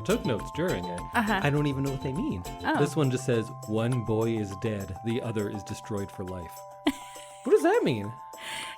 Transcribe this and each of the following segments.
took notes during it. I don't even know what they mean. This one just says, one boy is dead, the other is destroyed for life. What does that mean?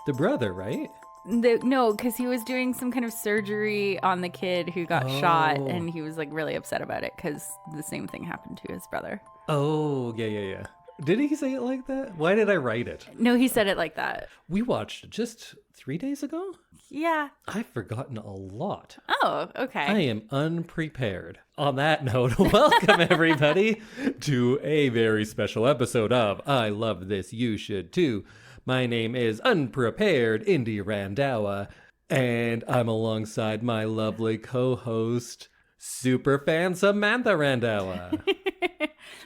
The brother, right? No, because he was doing some kind of surgery on the kid who got shot, and he was like really upset about it because the same thing happened to his brother. Oh, yeah. Did he say it like that? Why did I write it? No, he said it like that. We watched it just 3 days ago? Yeah. I've forgotten a lot. Oh, okay. I am unprepared. On that note, welcome everybody to a very special episode of I Love This, You Should Too. My name is Unprepared Indy Randhawa, and I'm alongside my lovely co-host, superfan Samantha Randhawa.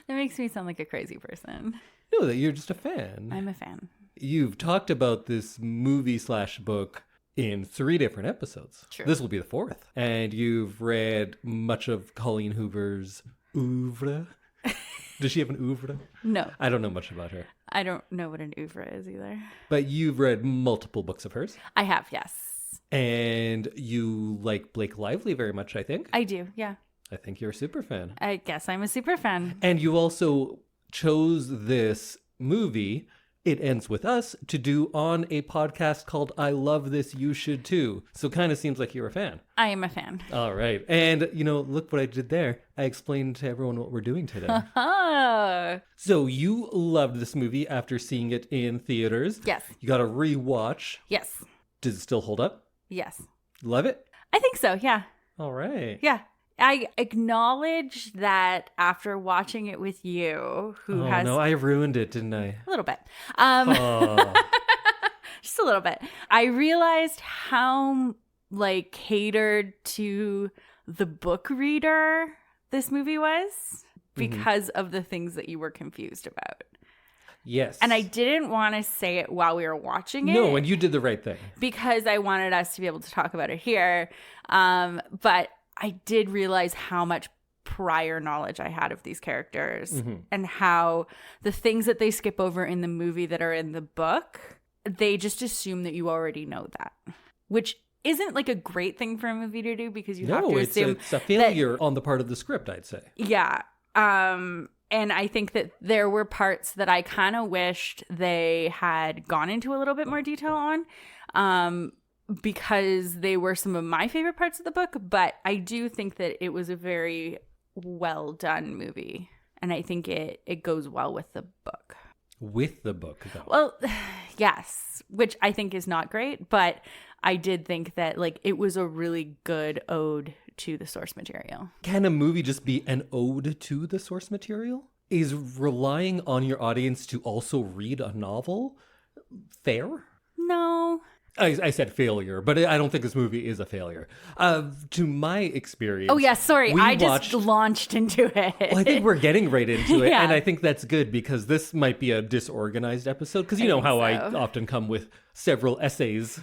That makes me sound like a crazy person. No, that you're just a fan. I'm a fan. You've talked about this movie/book in 3 different episodes. True. This will be the 4th. And you've read much of Colleen Hoover's oeuvre. Does she have an oeuvre? No. I don't know much about her. I don't know what an oeuvre is either. But you've read multiple books of hers. I have, yes. And you like Blake Lively very much, I think. I do, yeah. I think you're a super fan. I guess I'm a super fan. And you also chose this movie, It Ends With Us, to do on a podcast called I Love This, You Should Too. So kind of seems like you're a fan. I am a fan. All right. And, look what I did there. I explained to everyone what we're doing today. So you loved this movie after seeing it in theaters. Yes. You got a rewatch. Yes. Does it still hold up? Yes. Love it? I think so, yeah. All right. Yeah. I acknowledge that after watching it with you, who has... no, I ruined it, didn't I? A little bit. Oh. Just a little bit. I realized how, catered to the book reader this movie was because of the things that you were confused about. Yes. And I didn't want to say it while we were watching it. No, and you did the right thing. Because I wanted us to be able to talk about it here. But I did realize how much prior knowledge I had of these characters and how the things that they skip over in the movie that are in the book, they just assume that you already know that, which isn't a great thing for a movie to do because you have to assume it's a failure on the part of the script, I'd say. Yeah. And I think that there were parts that I kind of wished they had gone into a little bit more detail on. Because they were some of my favorite parts of the book, but I do think that it was a very well done movie. And I think it goes well with the book. With the book, though. Well, yes, which I think is not great, but I did think that it was a really good ode to the source material. Can a movie just be an ode to the source material? Is relying on your audience to also read a novel fair? No. I said failure, but I don't think this movie is a failure. To my experience... Oh, yeah, sorry. I just launched into it. Well, I think we're getting right into it, Yeah. and I think that's good because this might be a disorganized episode, because you know how I often come with several essays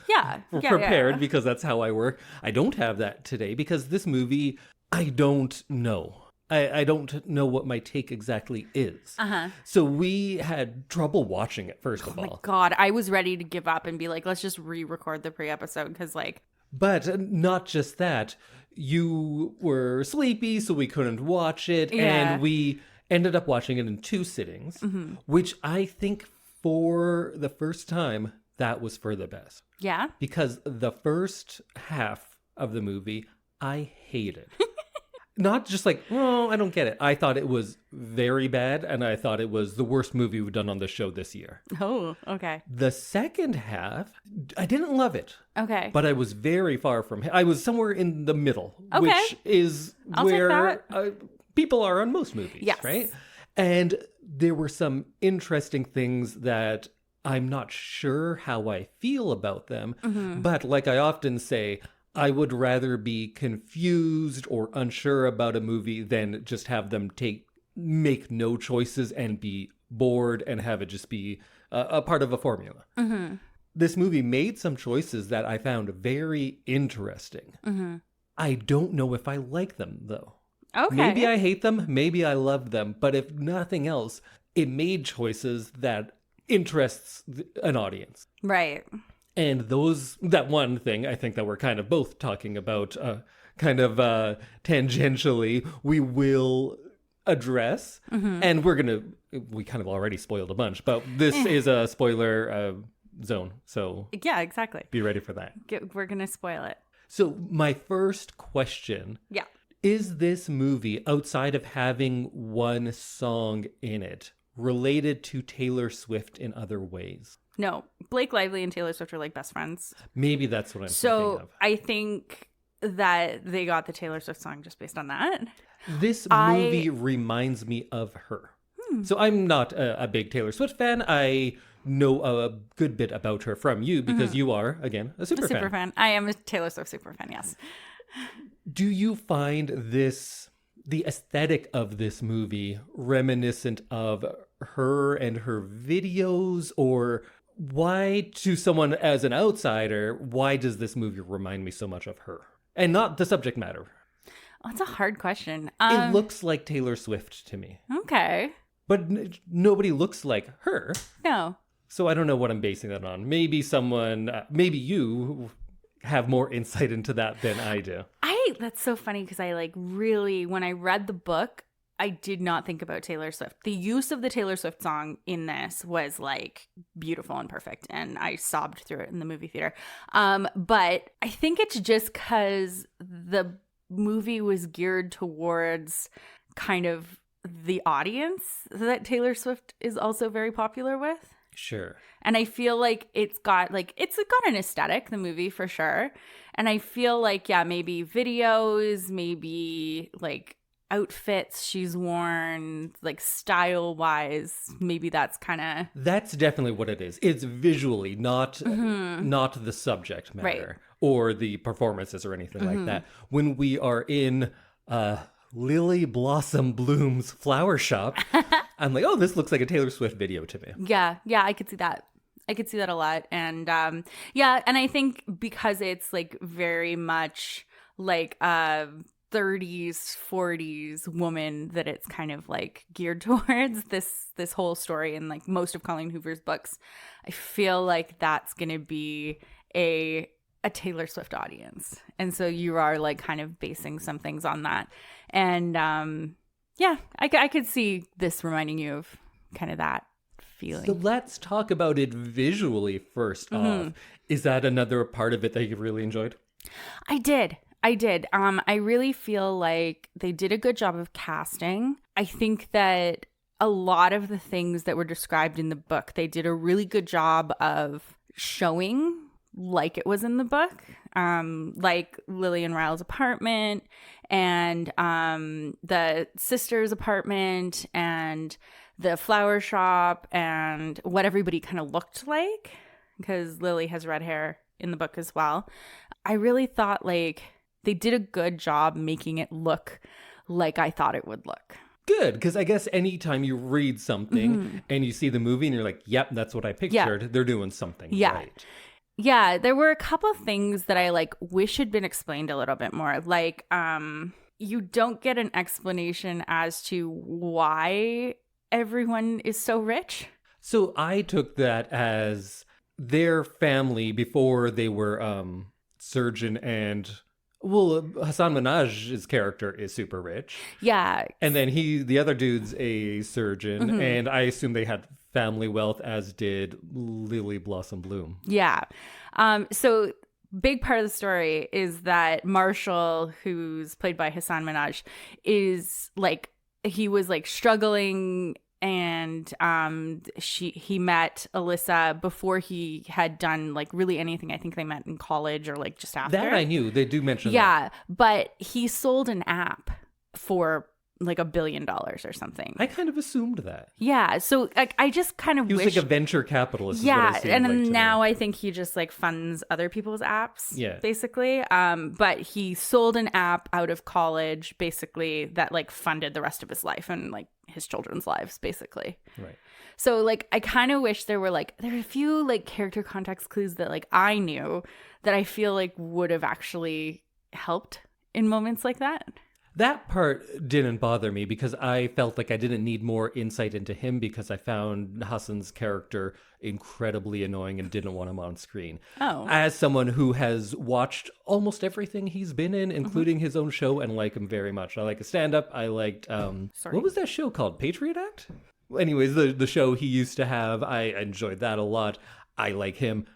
prepared because that's how I work. I don't have that today because this movie, I don't know. I don't know what my take exactly is. So we had trouble watching it, first of all. Oh my God, I was ready to give up and be like, let's just re-record the pre-episode because But not just that. You were sleepy, so we couldn't watch it. Yeah. And we ended up watching it in 2 sittings, which I think for the first time, that was for the best. Yeah? Because the first half of the movie, I hated. Not just I don't get it. I thought it was very bad, and I thought it was the worst movie we've done on the show this year. Oh, okay. The second half, I didn't love it. Okay. But I was very far from I was somewhere in the middle, Okay. which is where people are on most movies, yes. Right? And there were some interesting things that I'm not sure how I feel about them, but like I often say, I would rather be confused or unsure about a movie than just have them make no choices and be bored and have it just be a part of a formula. This movie made some choices that I found very interesting. I don't know if I like them, though. Okay. Maybe I hate them, maybe I love them, but if nothing else, it made choices that interests an audience. Right. And that one thing I think that we're kind of both talking about kind of tangentially we will address. And we kind of already spoiled a bunch, but this is a spoiler zone. So yeah, exactly. Be ready for that. We're going to spoil it. So my first question. Yeah. Is this movie, outside of having one song in it, related to Taylor Swift in other ways? No. Blake Lively and Taylor Swift are like best friends. Maybe that's what I'm thinking of. So I think that they got the Taylor Swift song just based on that. This movie reminds me of her. So I'm not a big Taylor Swift fan. I know a good bit about her from you because you are, again, a super fan. I am a Taylor Swift super fan, yes. Do you find the aesthetic of this movie reminiscent of her and her videos? Or why, to someone as an outsider, why does this movie remind me so much of her? And not the subject matter. Oh, it's a hard question. It looks like Taylor Swift to me. Okay. But nobody looks like her. No. So I don't know what I'm basing that on. Maybe maybe you have more insight into that than I do. That's so funny because I really, when I read the book, I did not think about Taylor Swift. The use of the Taylor Swift song in this was beautiful and perfect, and I sobbed through it in the movie theater. But I think it's just because the movie was geared towards kind of the audience that Taylor Swift is also very popular with. Sure. And I feel like it's got an aesthetic, the movie, for sure. And I feel maybe videos, maybe outfits she's worn, style wise, maybe that's definitely what it is. It's visually not the subject matter or the performances or anything like that. When we are in Lily Blossom Bloom's flower shop, I'm like, oh, this looks like a Taylor Swift video to me. Yeah, I could see that. I could see that a lot. And and I think because it's very much a 30s, 40s woman that it's kind of geared towards, this whole story and most of Colleen Hoover's books, I feel like that's going to be a Taylor Swift audience. And so you are kind of basing some things on that. And I could see this reminding you of kind of that feeling. So let's talk about it visually first off. Is that another part of it that you really enjoyed? I did. I really feel like they did a good job of casting. I think that a lot of the things that were described in the book, they did a really good job of showing like it was in the book, like Lily and Ryle's apartment and the sister's apartment and the flower shop and what everybody kind of looked like, because Lily has red hair in the book as well. I really thought they did a good job making it look like I thought it would look. Good, because I guess anytime you read something and you see the movie and you're like, yep, that's what I pictured, they're doing something right. Yeah, there were a couple things that I wish had been explained a little bit more. You don't get an explanation as to why everyone is so rich. So I took that as their family before they were surgeon and... Well, Hassan Minaj's character is super rich. Yeah. And then the other dude's a surgeon. And I assume they had family wealth, as did Lily Blossom Bloom. Yeah. So big part of the story is that Marshall, who's played by Hassan Minaj, is he was struggling, and he met Alyssa before he had done really anything. I think they met in college or just after. That I knew. They do mention that. Yeah, but he sold an app for $1 billion or something. I kind of assumed that. Yeah, so I just kind of he was a venture capitalist. Yeah, and now I think he just funds other people's apps. Yeah, basically. But he sold an app out of college, basically, that funded the rest of his life and his children's lives, basically. Right. So I kind of wish there were there are a few character context clues that I knew that I feel would have actually helped in moments like that. That part didn't bother me because I felt like I didn't need more insight into him because I found Hassan's character incredibly annoying and didn't want him on screen. Oh. As someone who has watched almost everything he's been in, including his own show, and like him very much. I like his stand-up. I liked, what was that show called? Patriot Act? Anyways, the show he used to have, I enjoyed that a lot. I like him.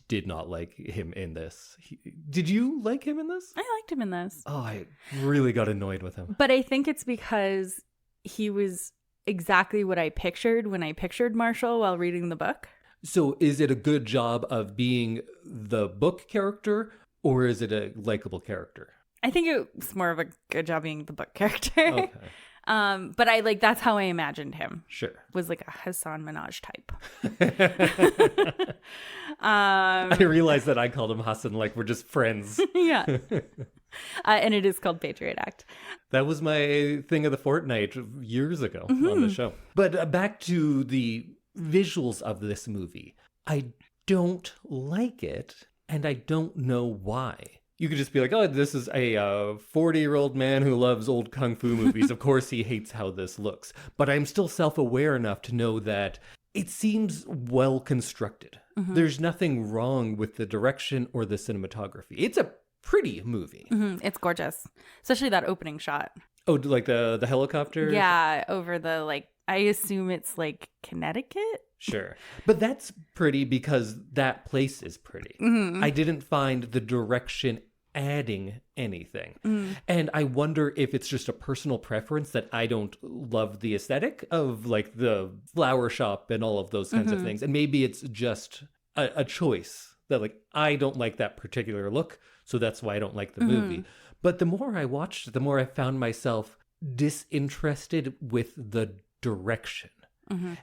Did not like him in this. Did you like him in this? I liked him in this. Oh, I really got annoyed with him. But I think it's because he was exactly what I pictured when I pictured Marshall while reading the book. So is it a good job of being the book character, or is it a likable character? I think it's more of a good job being the book character. Okay. But I like, that's how I imagined him. Sure. Was like a Hassan Minaj type. I realized that I called him Hassan like we're just friends. Yeah. And it is called Patriot Act. That was my thing of the fortnight years ago on the show. But back to the visuals of this movie. I don't like it, and I don't know why. You could just be like, oh, this is a 40-year-old man who loves old kung fu movies. Of course he hates how this looks. But I'm still self-aware enough to know that it seems well constructed. There's nothing wrong with the direction or the cinematography. It's a pretty movie. It's gorgeous. Especially that opening shot. Oh, like the helicopter? Yeah, over the, like, I assume it's like Connecticut? Sure. But that's pretty because that place is pretty. I didn't find the direction adding anything. And I wonder if it's just a personal preference that I don't love the aesthetic of like the flower shop and all of those kinds of things. And maybe it's just a choice that like, I don't like that particular look. So that's why I don't like the movie. But the more I watched, the more I found myself disinterested with the direction.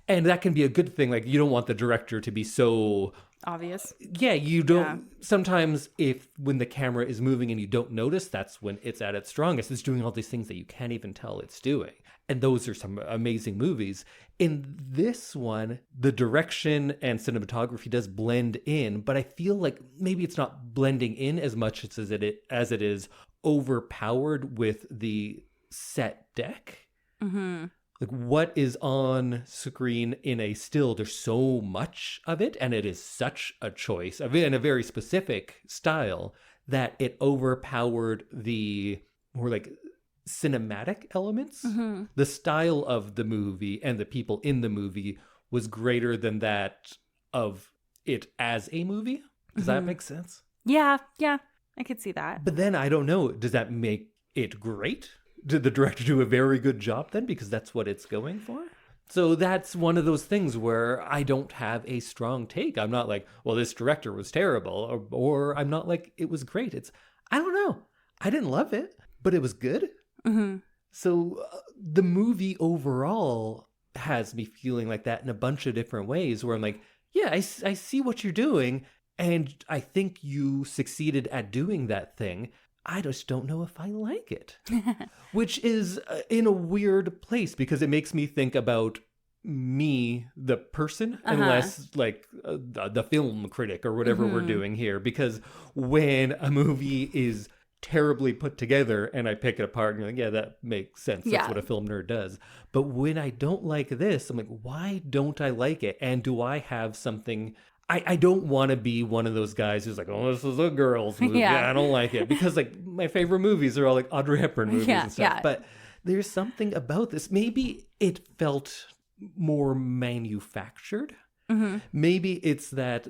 And that can be a good thing. Like, you don't want the director to be so obvious. Yeah, you don't. Sometimes when the camera is moving and you don't notice, that's when it's at its strongest. It's doing all these things that you can't even tell it's doing. And those are some amazing movies. In this one, the direction and cinematography does blend in, but I feel like maybe it's not blending in as much as it is overpowered with the set deck. Like, what is on screen in a still, there's so much of it, and it is such a choice of it in a very specific style that it overpowered the more like cinematic elements. The style of the movie and the people in the movie was greater than that of it as a movie. Does that make sense? Yeah, I could see that. But then I don't know, does that make it great? Did the director do a very good job then? Because that's what it's going for? So that's one of those things where I don't have a strong take. I'm not like, well, this director was terrible, or I'm not like, it was great. I don't know. I didn't love it, but it was good. So the movie overall has me feeling like that in a bunch of different ways where I'm like, yeah, I see what you're doing. And I think you succeeded at doing that thing. I just don't know if I like it, which is in a weird place because it makes me think about me, the person, and less like the film critic or whatever we're doing here. Because when a movie is terribly put together and I pick it apart and you're like, yeah, that makes sense. That's what a film nerd does. But when I don't like this, I'm like, why don't I like it? And do I have something... I don't want to be one of those guys who's like, oh, this is a girl's movie. Yeah, I don't like it. Because like my favorite movies are all like Audrey Hepburn movies and stuff. Yeah. But there's something about this. Maybe it felt more manufactured. Maybe it's that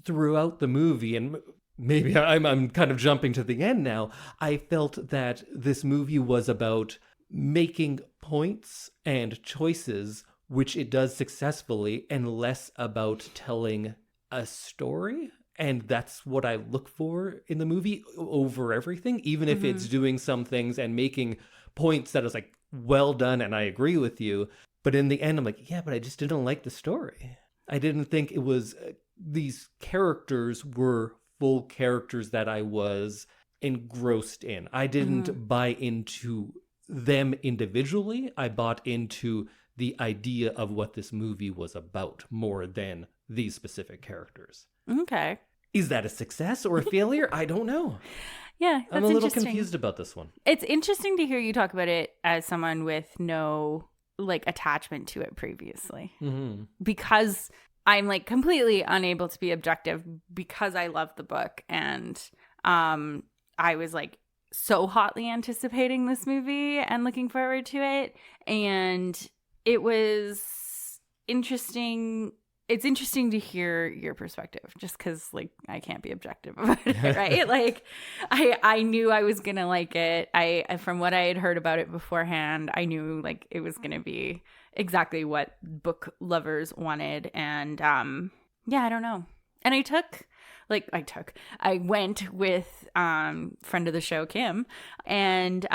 throughout the movie, and maybe I'm kind of jumping to the end now, I felt that this movie was about making points and choices, which it does successfully, and less about telling a story. And that's what I look for in the movie over everything, even if it's doing some things and making points that is like, well done, and I agree with you. But in the end, I'm like, yeah, but I just didn't like the story. I didn't think it was, these characters were full characters that I was engrossed in. I didn't buy into them individually. I bought into the idea of what this movie was about more than these specific characters. Okay. Is that a success or a failure? I don't know. Yeah, that's I'm a little interesting. confused about this one. It's interesting to hear you talk about it as someone with no like attachment to it previously. Mm-hmm. Because I'm like completely unable to be objective because I love the book, and I was like so hotly anticipating this movie and looking forward to it, and it was interesting. It's interesting to hear your perspective, just because like I can't be objective about it, right? Like I knew I was gonna like it. I from what I had heard about it beforehand, I knew like it was gonna be exactly what book lovers wanted, and yeah, I don't know. And I went with friend of the show Kim, and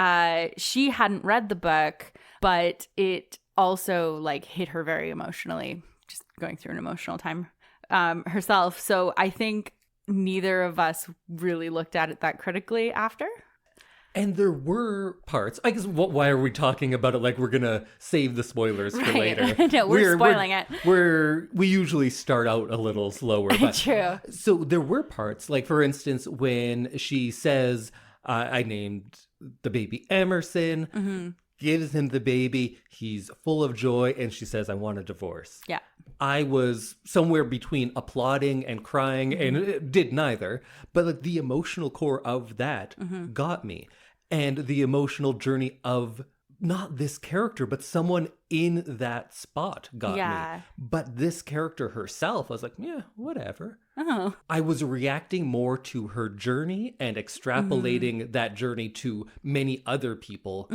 she hadn't read the book, but it also like hit her very emotionally, just going through an emotional time herself. So I think neither of us really looked at it that critically after. And there were parts, I guess, why are we talking about it like we're going to save the spoilers for later? No, we're spoiling it. We usually start out a little slower. But, True. So there were parts, like for instance, when she says, I named the baby Emerson, gives him the baby, he's full of joy, and she says, I want a divorce. Yeah. I was somewhere between applauding and crying, and it did neither. But like the emotional core of that got me. And the emotional journey of not this character, but someone in that spot got me. But this character herself, I was like, yeah, whatever. Oh. I was reacting more to her journey and extrapolating that journey to many other people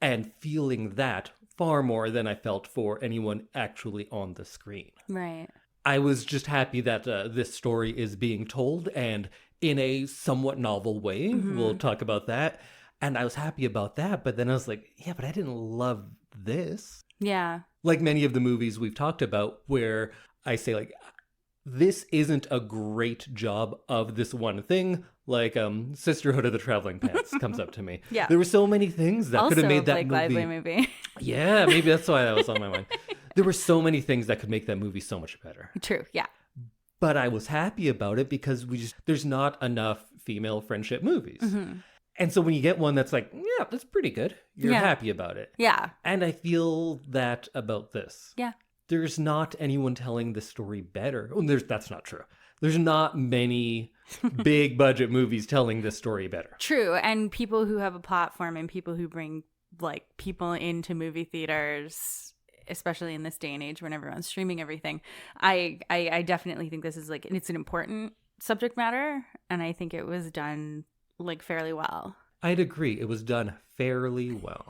and feeling that far more than I felt for anyone actually on the screen. Right. I was just happy that this story is being told, and in a somewhat novel way. We'll talk about that. And I was happy about that, but then I was like, yeah, but I didn't love this. Yeah. Like many of the movies we've talked about where I say like, this isn't a great job of this one thing. Like Sisterhood of the Traveling Pants comes up to me. Yeah. There were so many things that could have made that movie. Yeah, maybe that's why that was on my mind. There were so many things that could make that movie so much better. True, yeah. But I was happy about it because there's not enough female friendship movies. And so when you get one that's like, yeah, that's pretty good, you're happy about it. Yeah. And I feel that about this. Yeah. There's not anyone telling the story better. Oh, that's not true. There's not many big budget movies telling this story better. True. And people who have a platform and people who bring like people into movie theaters, especially in this day and age when everyone's streaming everything, I definitely think this is like, it's an important subject matter. And I think it was done like fairly well. I'd agree. It was done fairly well.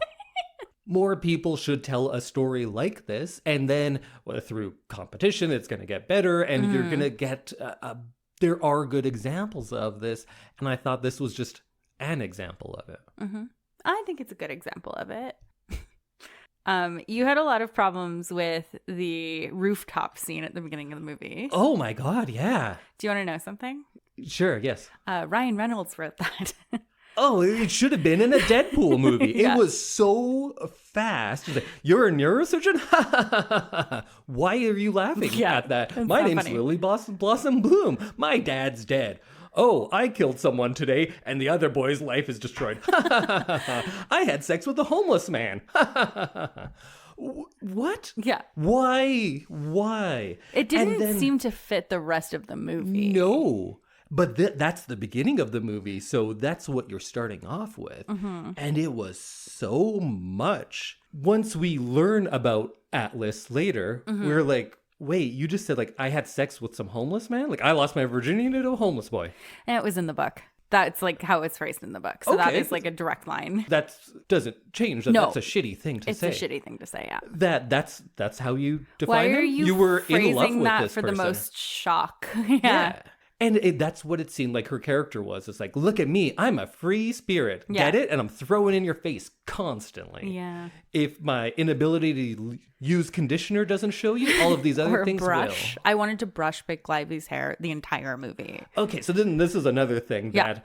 More people should tell a story like this, and then through competition, it's going to get better, and you're going to get, there are good examples of this, and I thought this was just an example of it. I think it's a good example of it. You had a lot of problems with the rooftop scene at the beginning of the movie. Oh my God, yeah. Do you want to know something? Sure, yes. Ryan Reynolds wrote that. Oh, it should have been in a Deadpool movie. It was so fast. Like, you're a neurosurgeon? Why are you laughing at that? My name's funny. Lily Blossom Bloom. My dad's dead. Oh, I killed someone today, and the other boy's life is destroyed. I had sex with a homeless man. What? Yeah. Why? It didn't seem to fit the rest of the movie. No. But that's the beginning of the movie, so that's what you're starting off with. And it was so much. Once we learn about Atlas later, we're like, wait, you just said, like, I had sex with some homeless man? Like, I lost my virginity to a homeless boy. And it was in the book. That's, like, how it's phrased in the book. So that is, like, a direct line. That doesn't change. No. That's a shitty thing to say. It's a shitty thing to say, yeah. That's how you define Why are him? You were in love with that this for person. The most shock. Yeah. And that's what it seemed like her character was. It's like, look at me. I'm a free spirit. Yeah. Get it? And I'm throwing in your face constantly. Yeah. If my inability to use conditioner doesn't show you, all of these other things brush. will. I wanted to brush Big Lively's hair the entire movie. Okay, so then this is another thing that,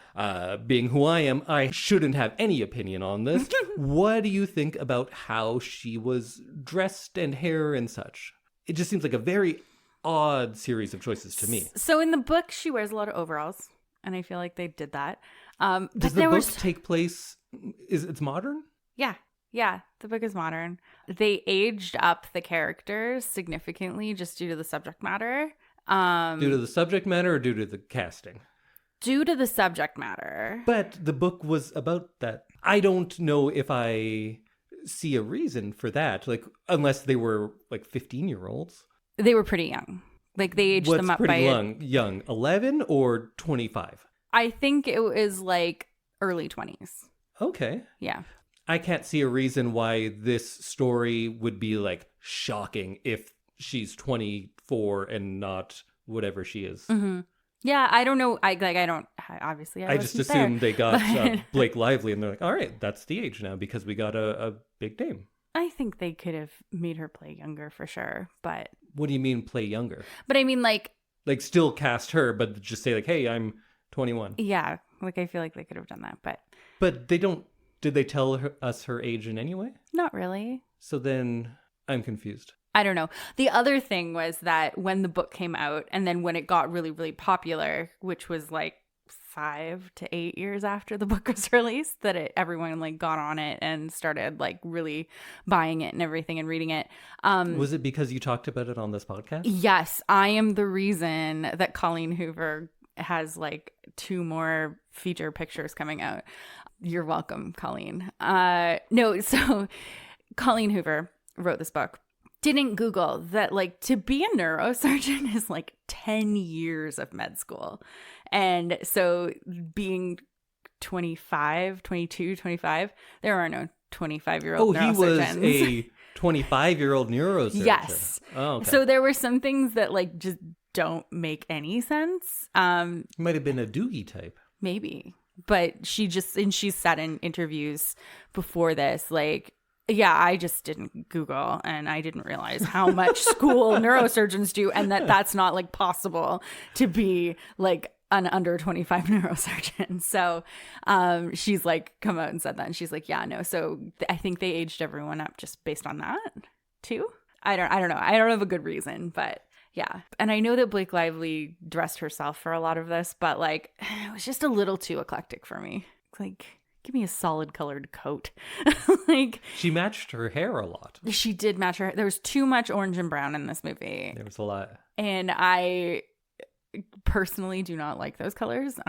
being who I am, I shouldn't have any opinion on this. What do you think about how she was dressed and hair and such? It just seems like a very odd series of choices to me. So in the book, she wears a lot of overalls, and I feel like they did that. Does the book take place? It's modern? Yeah, the book is modern. They aged up the characters significantly just due to the subject matter. Due to the subject matter or due to the casting? Due to the subject matter. But the book was about that. I don't know if I see a reason for that, like unless they were like 15-year-olds. They were pretty young. Like they aged them up by young, 11 or 25. I think it was like early 20s. Okay. Yeah. I can't see a reason why this story would be like shocking if she's 24 and not whatever she is. Mm-hmm. Yeah, I don't know. I just assumed they got Blake Lively and they're like, all right, that's the age now because we got a big name. I think they could have made her play younger for sure, but... What do you mean play younger? But I mean like... Like still cast her, but just say like, hey, I'm 21. Yeah, like I feel like they could have done that, but... But they don't... Did they tell us her age in any way? Not really. So then I'm confused. I don't know. The other thing was that when the book came out and then when it got really, really popular, which was like 5 to 8 years after the book was released, that everyone like got on it and started like really buying it and everything and reading it. Was it because you talked about it on this podcast? Yes. I am the reason that Colleen Hoover has like 2 more feature pictures coming out. You're welcome, Colleen. No, so Colleen Hoover wrote this book. Didn't Google that like to be a neurosurgeon is like 10 years of med school. And so being 25, 22, 25, there are no 25-year-old neurosurgeons. Oh, he was a 25-year-old neurosurgeon. Yes. Oh, okay. So there were some things that like just don't make any sense. Might have been a Doogie type. Maybe. But she said in interviews before this, like, yeah, I just didn't Google and I didn't realize how much school neurosurgeons do and that's not like possible to be like an under 25 neurosurgeon. So she's like come out and said that and she's like, yeah, no. So I think they aged everyone up just based on that too. I don't know. I don't have a good reason, but yeah. And I know that Blake Lively dressed herself for a lot of this, but like it was just a little too eclectic for me. Like, give me a solid colored coat. Like she matched her hair a lot. She did match her. There was too much orange and brown in this movie. There was a lot. And I personally do not like those colors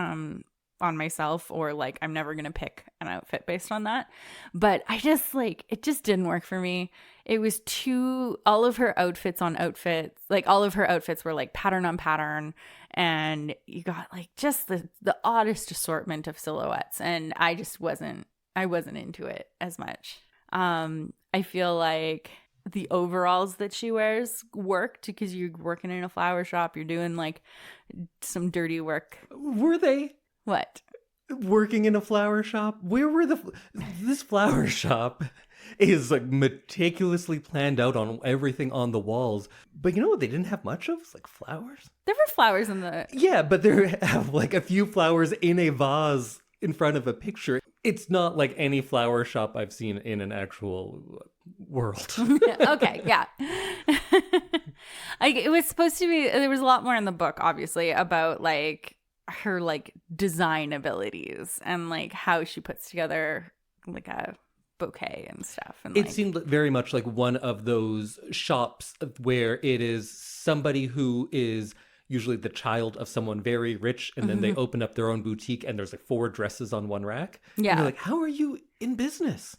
on myself, or like I'm never going to pick an outfit based on that. But I just like, it just didn't work for me. It was all of her outfits were like pattern on pattern. And you got like just the oddest assortment of silhouettes. And I wasn't into it as much. I feel like the overalls that she wears worked because you're working in a flower shop. You're doing like some dirty work. Were they? What? Working in a flower shop? Where were this flower shop is like meticulously planned out on everything on the walls. But you know what they didn't have much of? It's like flowers. There were flowers in the... Yeah, but there have like a few flowers in a vase in front of a picture. It's not like any flower shop I've seen in an actual world. Okay, yeah. It was supposed to be... There was a lot more in the book, obviously, about like her like design abilities and like how she puts together like a bouquet and stuff. And it seemed very much like one of those shops where it is somebody who is usually the child of someone very rich, and then they open up their own boutique and there's like 4 dresses on one rack. Yeah. And you're like, how are you in business?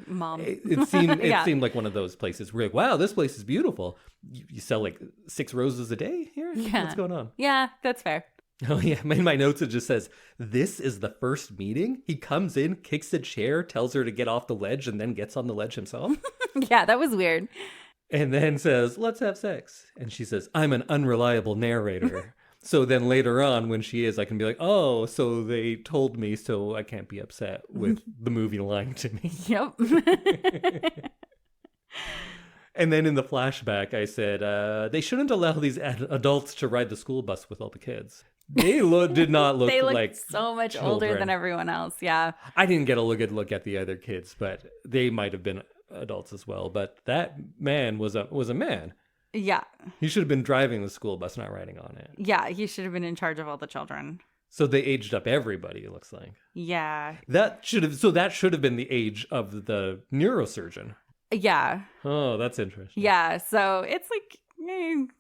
Mom. It seemed like one of those places where you're like, wow, this place is beautiful. You sell like 6 roses a day here? Yeah. What's going on? Yeah, that's fair. Oh, yeah. In my notes, it just says, this is the first meeting. He comes in, kicks a chair, tells her to get off the ledge, and then gets on the ledge himself. Yeah, that was weird. And then says, let's have sex. And she says, I'm an unreliable narrator. So then later on, when she is, I can be like, oh, so they told me, so I can't be upset with the movie lying to me. Yep. And then in the flashback, I said, they shouldn't allow these adults to ride the school bus with all the kids. They did not look they looked like so much children. Older than everyone else. Yeah. I didn't get a good look at the other kids, but they might have been adults as well. But that man was a man. Yeah. He should have been driving the school bus, not riding on it. Yeah, he should have been in charge of all the children. So they aged up everybody, it looks like. Yeah. That should have been the age of the neurosurgeon. Yeah. Oh, that's interesting. Yeah. So it's like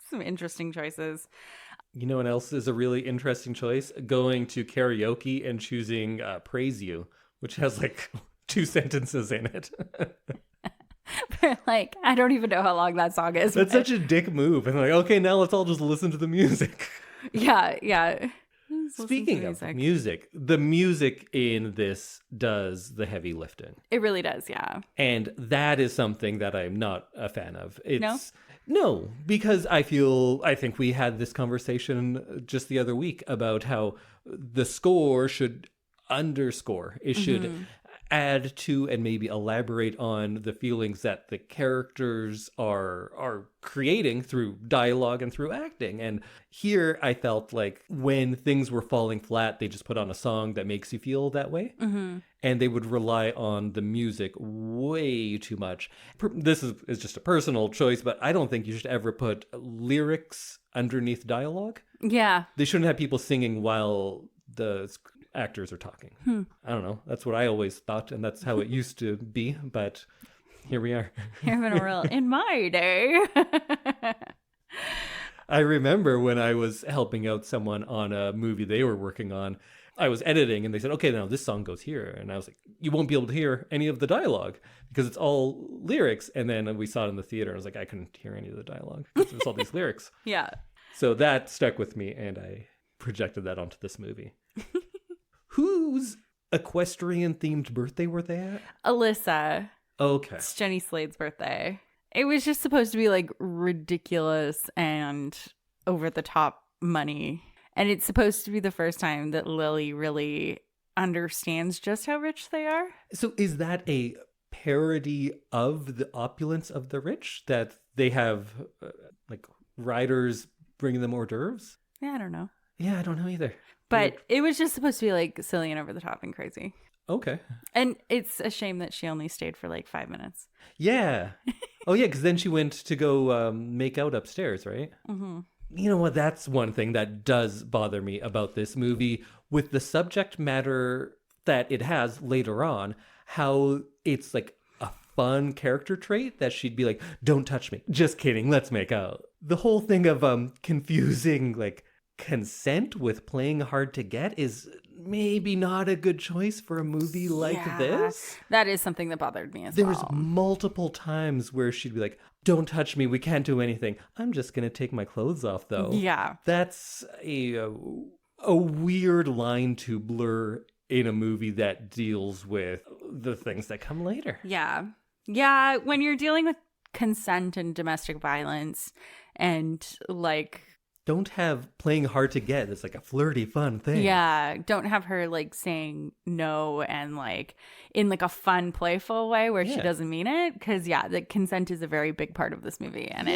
some interesting choices. You know what else is a really interesting choice? Going to karaoke and choosing Praise You, which has like 2 sentences in it. Like, I don't even know how long that song is. That's such a dick move. And like, okay, now let's all just listen to the music. Yeah, yeah. Speaking of music, the music in this does the heavy lifting. It really does, yeah. And that is something that I'm not a fan of. No, because I think we had this conversation just the other week about how the score should underscore. It should add to and maybe elaborate on the feelings that the characters are creating through dialogue and through acting. And here I felt like when things were falling flat, they just put on a song that makes you feel that way. And they would rely on the music way too much. This is just a personal choice, but I don't think you should ever put lyrics underneath dialogue. Yeah. They shouldn't have people singing while the actors are talking. I don't know. That's what I always thought, and that's how it used to be, but here we are. In my day. I remember when I was helping out someone on a movie they were working on, I was editing and they said, okay, now this song goes here. And I was like, you won't be able to hear any of the dialogue because it's all lyrics. And then we saw it in the theater and I was like, I couldn't hear any of the dialogue because there's all these lyrics. Yeah. So that stuck with me and I projected that onto this movie. Whose equestrian themed birthday were they at? Alyssa. Okay. It's Jenny Slade's birthday. It was just supposed to be like ridiculous and over the top money. And it's supposed to be the first time that Lily really understands just how rich they are. So is that a parody of the opulence of the rich? That they have like riders bringing them hors d'oeuvres? Yeah, I don't know. Yeah, I don't know either. But it was just supposed to be like silly and over the top and crazy. Okay. And it's a shame that she only stayed for like 5 minutes. Yeah. Oh, yeah, because then she went to go make out upstairs, right? Mm-hmm. You know what? That's one thing that does bother me about this movie with the subject matter that it has later on, how it's like a fun character trait that she'd be like, don't touch me. Just kidding. Let's make out. The whole thing of confusing like consent with playing hard to get is maybe not a good choice for a movie like this. That is something that bothered me as There well. was multiple times where she'd be like, don't touch me, we can't do anything. I'm just going to take my clothes off, though. Yeah. That's a weird line to blur in a movie that deals with the things that come later. Yeah. Yeah, when you're dealing with consent and domestic violence and like... Don't have playing hard to get. It's like a flirty, fun thing. Yeah. Don't have her like saying no and like in like a fun, playful way where she doesn't mean it. Because the consent is a very big part of this movie. And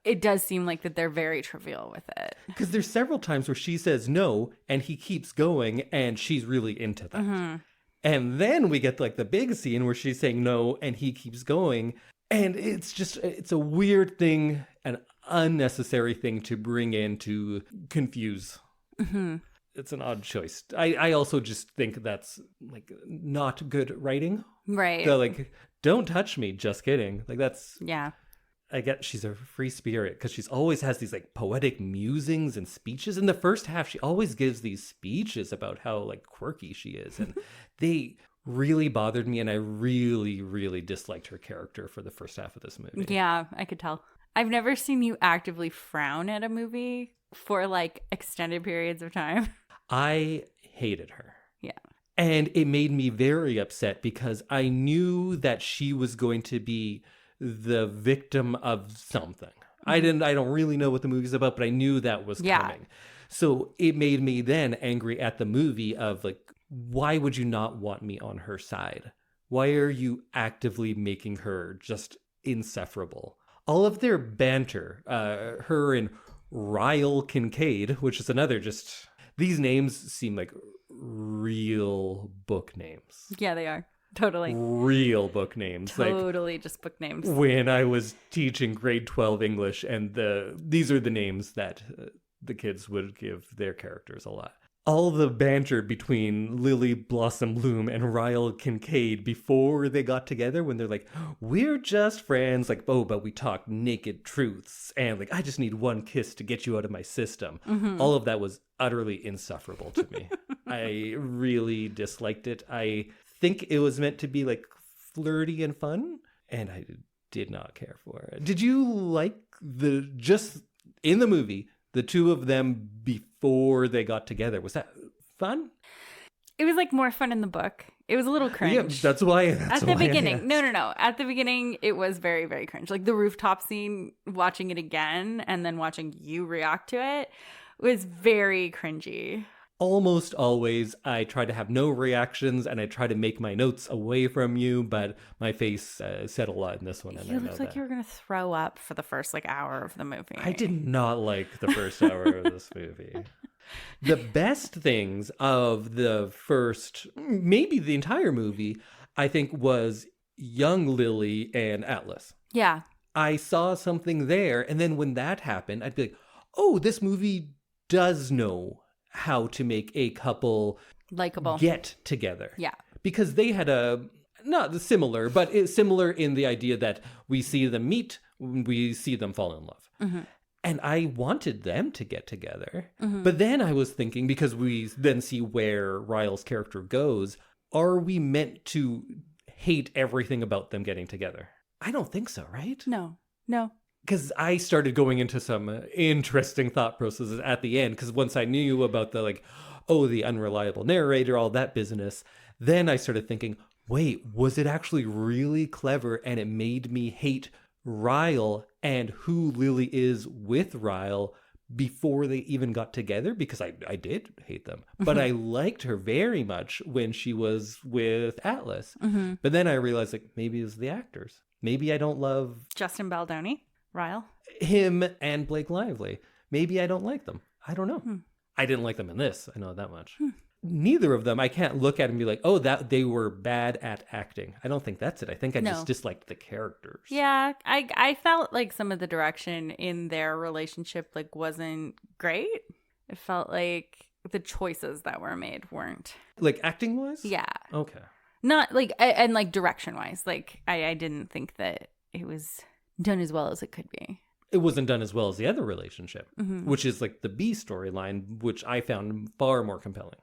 it does seem like that they're very trivial with it. Because there's several times where she says no and he keeps going and she's really into that. Mm-hmm. And then we get like the big scene where she's saying no and he keeps going. And it's a weird thing, an unnecessary thing to bring in to confuse. Mm-hmm. It's an odd choice. I also just think that's like not good writing. Right. So like, don't touch me. Just kidding. Like that's... Yeah. I get she's a free spirit because she's always has these like poetic musings and speeches. In the first half, she always gives these speeches about how like quirky she is. And they really bothered me. And I really, really disliked her character for the first half of this movie. Yeah, I could tell. I've never seen you actively frown at a movie for like extended periods of time. I hated her. Yeah. And it made me very upset because I knew that she was going to be the victim of something. Mm-hmm. I don't really know what the movie's about, but I knew that was coming. So it made me then angry at the movie of like, why would you not want me on her side? Why are you actively making her just insufferable? All of their banter, her and Ryle Kincaid, which is another just... These names seem like real book names. Yeah, they are. Totally. Real book names. Totally like, just book names. When I was teaching grade 12 English, and these are the names that the kids would give their characters a lot. all the banter between Lily Blossom Bloom and Ryle Kincaid before they got together, when they're like, we're just friends, like, oh, but we talk naked truths, and like, I just need one kiss to get you out of my system. All of that was utterly insufferable to me. I really disliked it. I think it was meant to be like flirty and fun, and I did not care for it. Did you like just in the movie, the two of them before they got together? Was that fun? It was like more fun in the book. It was a little cringe. Yeah, that's why. At the beginning. No. At the beginning, it was very, very cringe. Like the rooftop scene, watching it again and then watching you react to it was very cringy. Almost always, I try to have no reactions and I try to make my notes away from you, but my face said a lot in this one. And you looked like you were going to throw up for the first hour of the movie. I did not like the first hour of this movie. The best things of the first, maybe the entire movie, I think was young Lily and Atlas. Yeah. I saw something there, and then when that happened, I'd be like, oh, this movie does know how to make a couple likable get together. Yeah. Because they had not similar, but it's similar in the idea that we see them meet, we see them fall in love. Mm-hmm. And I wanted them to get together. Mm-hmm. But then I was thinking, because we then see where Ryle's character goes, are we meant to hate everything about them getting together? I don't think so, right? No. Because I started going into some interesting thought processes at the end. Because once I knew about the unreliable narrator, all that business, then I started thinking, wait, was it actually really clever? And it made me hate Ryle and who Lily is with Ryle before they even got together, because I did hate them. But I liked her very much when she was with Atlas. Mm-hmm. But then I realized, maybe it's the actors. Maybe I don't love Justin Baldoni. Ryle? Him and Blake Lively. Maybe I don't like them. I don't know. I didn't like them in this. I know that much. Neither of them, I can't look at and be like, oh, that they were bad at acting. I don't think that's it. I think I just disliked the characters. Yeah, I felt like some of the direction in their relationship wasn't great. It felt like the choices that were made weren't. Like acting-wise? Yeah. Okay. Not and direction-wise. I didn't think that it was done as well as it could be. It wasn't done as well as the other relationship, which is the B storyline, which I found far more compelling.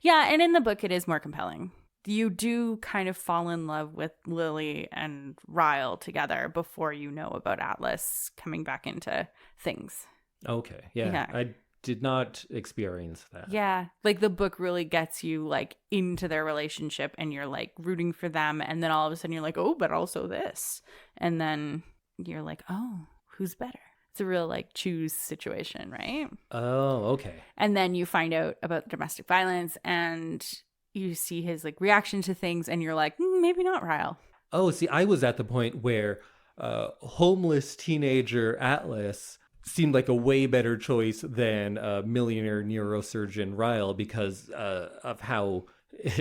Yeah, and in the book, it is more compelling. You do kind of fall in love with Lily and Ryle together before you know about Atlas coming back into things. Okay, yeah. I did not experience that. Yeah, the book really gets you into their relationship, and you're rooting for them, and then all of a sudden you're like, oh, but also this, and then you're like, oh, who's better? It's a real choose situation, right? Oh, okay. And then you find out about domestic violence, and you see his reaction to things, and you're like, maybe not Ryle. Oh, see, I was at the point where homeless teenager Atlas seemed like a way better choice than millionaire neurosurgeon Ryle, because of how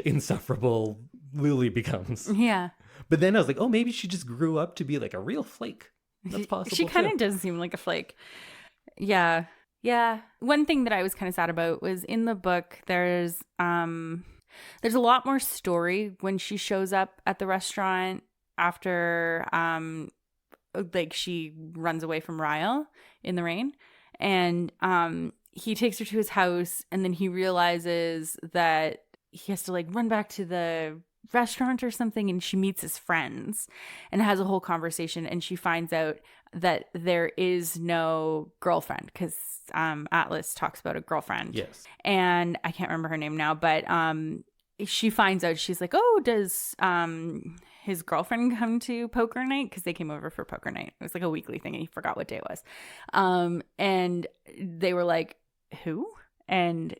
insufferable Lily becomes. Yeah. But then I was like, oh, maybe she just grew up to be a real flake. That's possible. She kind of does seem like a flake. Yeah. Yeah. One thing that I was kind of sad about was in the book, there's a lot more story when she shows up at the restaurant after she runs away from Ryle in the rain. And he takes her to his house, and then he realizes that he has to run back to the restaurant or something, and she meets his friends and has a whole conversation, and she finds out that there is no girlfriend, because Atlas talks about a girlfriend. Yes. And I can't remember her name now, but she finds out, she's like, oh, does his girlfriend come to poker night? Because they came over for poker night. It was a weekly thing, and he forgot what day it was. And they were like, who? And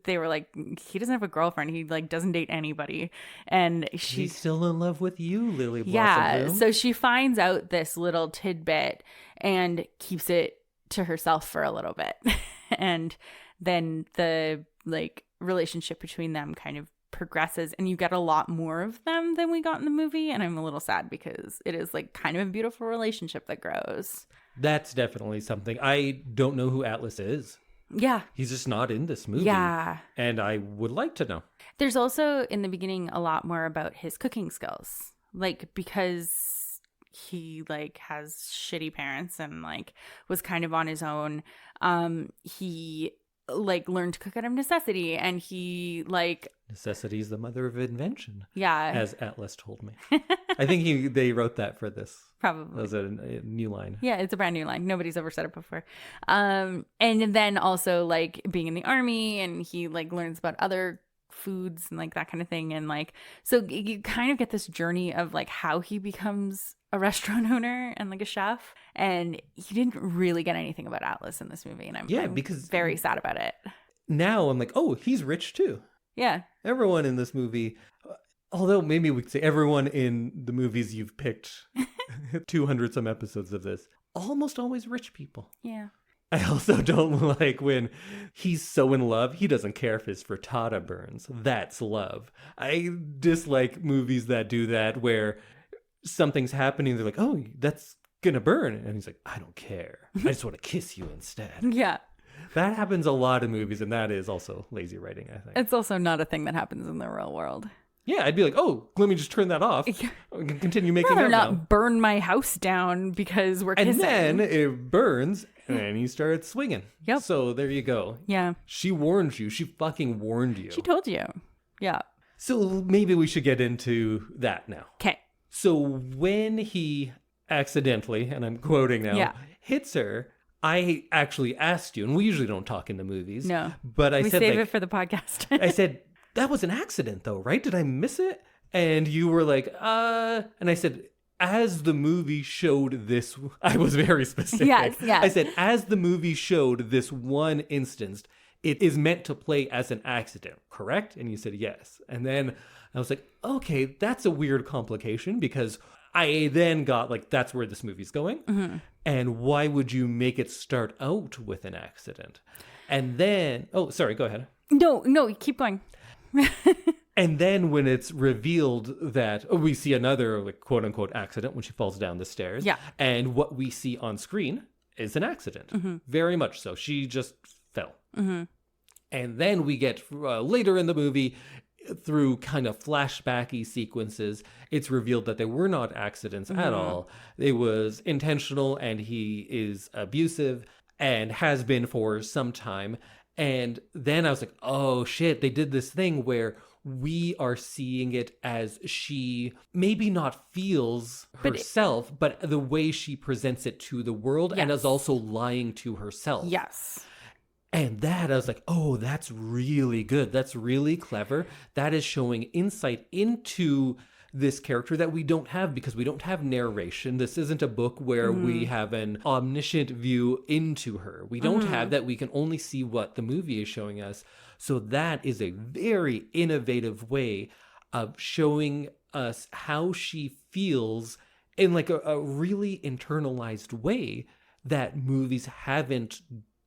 they were like, he doesn't have a girlfriend. He doesn't date anybody. And she's still in love with you, Lily Blossom. Yeah. So she finds out this little tidbit and keeps it to herself for a little bit. And then the relationship between them kind of progresses, and you get a lot more of them than we got in the movie. And I'm a little sad, because it is kind of a beautiful relationship that grows. That's definitely something. I don't know who Atlas is. Yeah. He's just not in this movie. Yeah. And I would like to know. There's also in the beginning a lot more about his cooking skills. Like, because he like has shitty parents and like was kind of on his own. He like learned to cook out of necessity, and he like necessity is the mother of invention. Yeah. As Atlas told me. I think they wrote that for this. Probably. That was a new line. Yeah, it's a brand new line. Nobody's ever said it before. And then also like being in the army, and he like learns about other foods and like that kind of thing. And like, so you kind of get this journey of like how he becomes a restaurant owner and like a chef. And you didn't really get anything about Atlas in this movie. And I'm because very sad about it. Now I'm like, oh, he's rich too. Yeah. Everyone in this movie, although maybe we could say everyone in the movies you've picked, 200 some episodes of this, almost always rich people. Yeah. I also don't like when he's so in love, he doesn't care if his frittata burns. That's love. I dislike movies that do that, where something's happening, they're like, oh, that's gonna burn. And he's like, I don't care. I just want to kiss you instead. Yeah. That happens a lot in movies, and that is also lazy writing, I think. It's also not a thing that happens in the real world. Yeah, I'd be like, oh, let me just turn that off. Yeah. We can continue making I'd rather out not now. burn my house down because we're kissing. And then it burns, and he starts swinging. Yep. So there you go. Yeah. She warned you. She fucking warned you. She told you. Yeah. So maybe we should get into that now. Okay. So when he accidentally, and I'm quoting now, hits her, I actually asked you, and we usually don't talk in the movies. No. But I we said, save like, it for the podcast. I said, that was an accident though, right? Did I miss it? And you were like, and I said, as the movie showed this, I was very specific. Yes. I said, as the movie showed this one instance, it is meant to play as an accident, correct? And you said yes. And then I was like, okay, that's a weird complication, because I then got like, that's where this movie's going. Mm-hmm. And why would you make it start out with an accident? And then, oh, sorry, go ahead. No, keep going. And then when it's revealed that we see another like quote unquote accident when she falls down the stairs. Yeah. And what we see on screen is an accident. Mm-hmm. Very much so. She just fell. Mm-hmm. And then we get later in the movie, through kind of flashbacky sequences, it's revealed that they were not accidents at all. It was intentional, and he is abusive and has been for some time. And then I was like, oh shit, they did this thing where we are seeing it as she maybe not feels herself, but the way she presents it to the world, and is also lying to herself. Yes. And that, I was like, oh, that's really good. That's really clever. That is showing insight into this character that we don't have, because we don't have narration. This isn't a book where we have an omniscient view into her. We don't have that. We can only see what the movie is showing us. So that is a very innovative way of showing us how she feels in like a really internalized way that movies haven't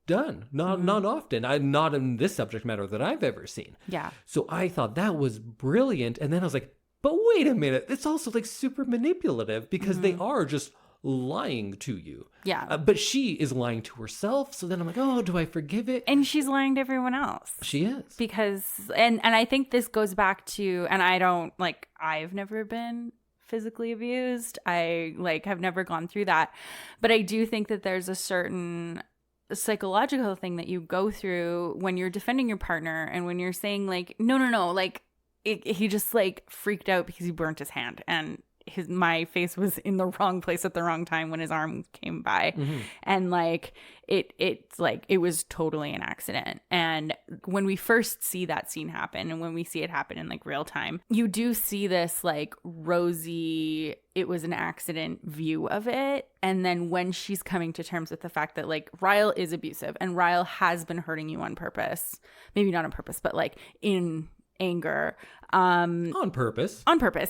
done. Not often. Not in this subject matter that I've ever seen. Yeah. So I thought that was brilliant. And then I was like, but wait a minute. It's also like super manipulative, because they are just lying to you. Yeah. But she is lying to herself. So then I'm like, oh, do I forgive it? And she's lying to everyone else. She is. Because, and I think this goes back to, and I don't, like, I've never been physically abused. I, like, have never gone through that. But I do think that there's a certain psychological thing that you go through when you're defending your partner, and when you're saying, like, no, like, he just, like, freaked out because he burnt his hand, and my face was in the wrong place at the wrong time when his arm came by. And like it's like it was totally an accident. And when we first see that scene happen, and when we see it happen in like real time, you do see this like rosy, it was an accident view of it. And then when she's coming to terms with the fact that like Ryle is abusive, and Ryle has been hurting you on purpose, maybe not on purpose, but like in anger, on purpose,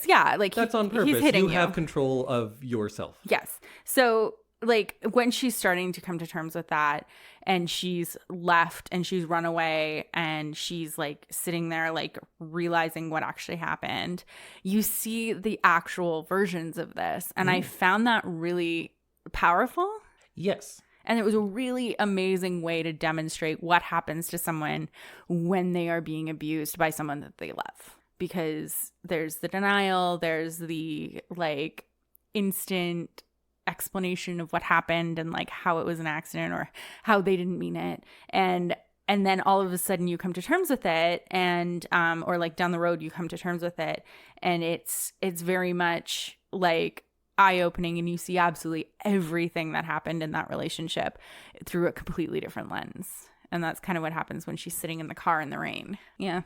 yeah, like that's on purpose. He's hitting you have control of yourself. Yes. So like when she's starting to come to terms with that, and she's left and she's run away, and she's like sitting there like realizing what actually happened, you see the actual versions of this, and I found that really powerful. Yes. And it was a really amazing way to demonstrate what happens to someone when they are being abused by someone that they love. Because there's the denial, there's the like instant explanation of what happened and like how it was an accident or how they didn't mean it. And then all of a sudden you come to terms with it, and or like down the road you come to terms with it, and it's very much like eye-opening, and you see absolutely everything that happened in that relationship through a completely different lens. And that's kind of what happens when she's sitting in the car in the rain. Yeah.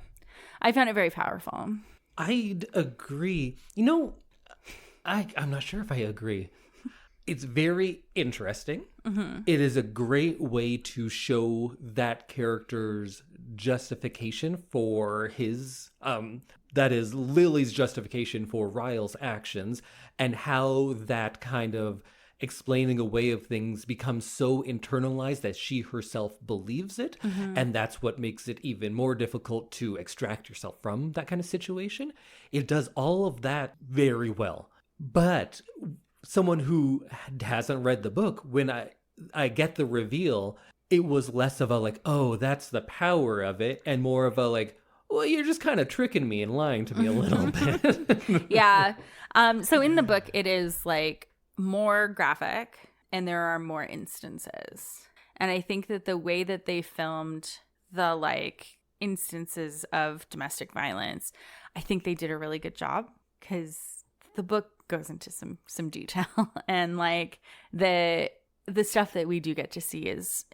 I found it very powerful. I'd agree. You know, I'm not sure if I agree. It's very interesting. Mm-hmm. It is a great way to show that character's justification for his, that is Lily's justification for Ryle's actions, and how that kind of explaining away of things becomes so internalized that she herself believes it. Mm-hmm. And that's what makes it even more difficult to extract yourself from that kind of situation. It does all of that very well. But someone who hasn't read the book, when I get the reveal, it was less of a like, oh, that's the power of it, and more of a like, well, you're just kind of tricking me and lying to me a little bit. Yeah. So in the book, it is like more graphic and there are more instances. And I think that the way that they filmed the like instances of domestic violence, I think they did a really good job, because the book goes into some detail and like the stuff that we do get to see is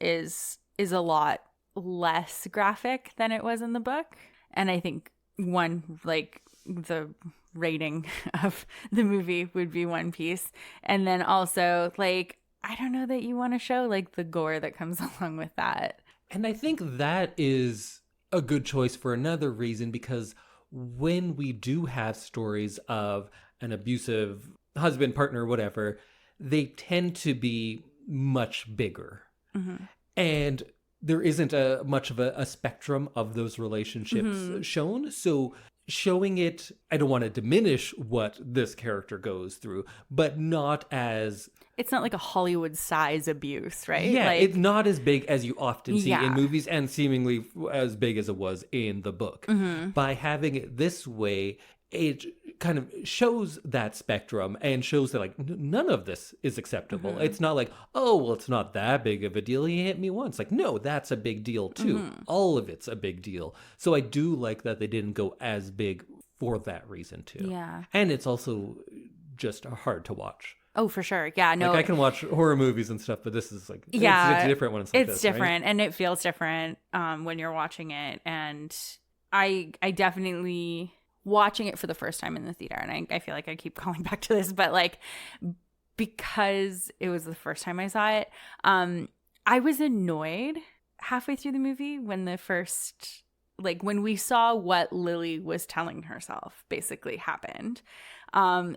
a lot less graphic than it was in the book. And I think one, like the rating of the movie would be one piece. And then also like, I don't know that you want to show like the gore that comes along with that. And I think that is a good choice for another reason, because when we do have stories of an abusive husband, partner, whatever, they tend to be much bigger. Mm-hmm. And there isn't much of a spectrum of those relationships shown. So showing it, I don't want to diminish what this character goes through, but not as... It's not like a Hollywood size abuse, right? Yeah, like, it's not as big as you often see in movies, and seemingly as big as it was in the book. Mm-hmm. By having it this way, it kind of shows that spectrum and shows that like none of this is acceptable. Mm-hmm. It's not like, oh, well, it's not that big of a deal. He hit me once. Like, no, that's a big deal too. Mm-hmm. All of it's a big deal. So I do like that they didn't go as big for that reason too. Yeah. And it's also just hard to watch. Oh, for sure. Yeah, no. Like I can watch horror movies and stuff, but this is like, yeah, it's different when it's like this, different, right? And it feels different when you're watching it. And I definitely, watching it for the first time in the theater, and I feel like I keep calling back to this, but like, because it was the first time I saw it, I was annoyed halfway through the movie when when we saw what Lily was telling herself basically happened.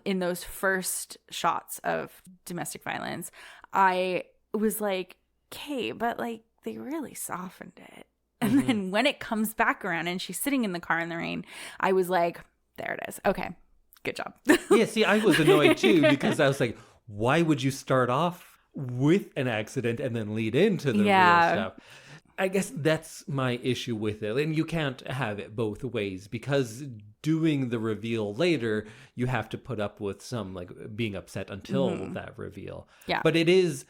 In those first shots of domestic violence, I was like, okay, but like they really softened it. And mm-hmm. then when it comes back around and she's sitting in the car in the rain, I was like, there it is. Okay, good job. Yeah, see, I was annoyed too, because I was like, why would you start off with an accident and then lead into the real stuff? I guess that's my issue with it. And you can't have it both ways, because doing the reveal later, you have to put up with some like being upset until mm-hmm. that reveal. Yeah. But it is,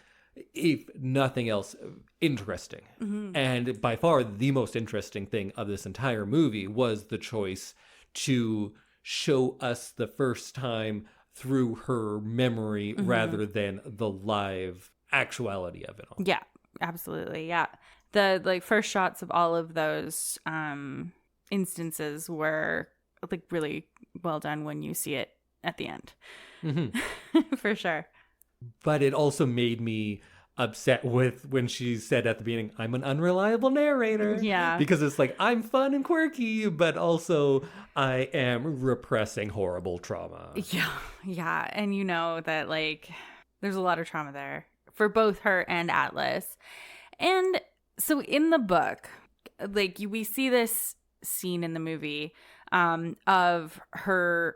if nothing else, interesting. Mm-hmm. And by far the most interesting thing of this entire movie was the choice to show us the first time through her memory mm-hmm. rather than the live actuality of it all. Yeah, absolutely. Yeah. The like first shots of all of those instances were like really well done when you see it at the end. Mm-hmm. For sure. But it also made me upset with when she said at the beginning, I'm an unreliable narrator. Yeah. Because it's like, I'm fun and quirky, but also I am repressing horrible trauma. Yeah. Yeah. And you know that like there's a lot of trauma there for both her and Atlas. And so in the book, like we see this scene in the movie of